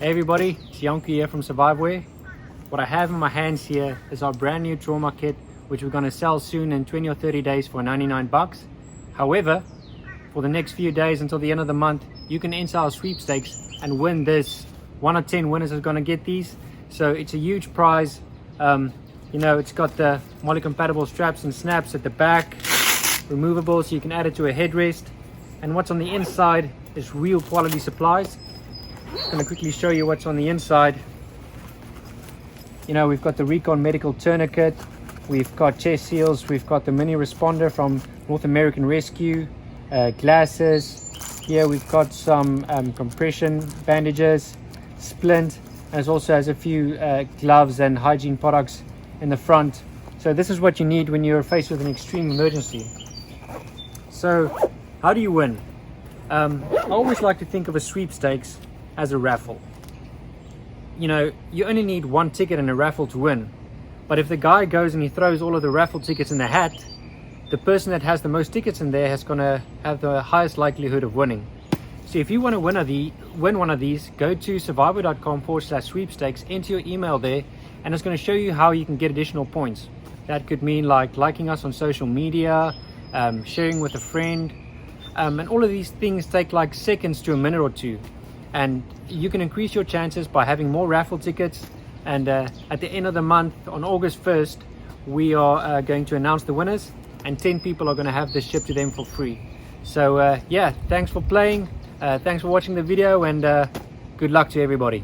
Hey everybody, it's Janku here from Surviveware. What I have in my hands here is our brand new trauma kit, which we're going to sell soon in 20 or 30 days for 99 bucks. However, for the next few days until the end of the month, you can enter our sweepstakes and win this. 1 of 10 winners are going to get these. So it's a huge prize. It's got the MOLLE compatible straps and snaps at the back, removable so you can add it to a headrest. And what's on the inside is real quality supplies. I'm going to quickly show you what's on the inside. We've got the Recon medical tourniquet, we've got chest seals, we've got the mini responder from North American Rescue, glasses. Here we've got some compression bandages, splint, and it also has a few gloves and hygiene products in the front. So this is what you need when you're faced with an extreme emergency. So how do you win? I always like to think of a sweepstakes as a raffle. You only need one ticket in a raffle to win, but if the guy goes and he throws all of the raffle tickets in the hat, the person that has the most tickets in there is going to have the highest likelihood of winning. So if you want to win one of these, go to survivor.com/sweepstakes, enter your email there, and it's going to show you how you can get additional points. That could mean like liking us on social media, sharing with a friend, and all of these things take like seconds to a minute or two. And you can increase your chances by having more raffle tickets. And at the end of the month, on August 1st, we are going to announce the winners, and 10 people are going to have this shipped to them for free. So yeah, thanks for playing, thanks for watching the video, and good luck to everybody.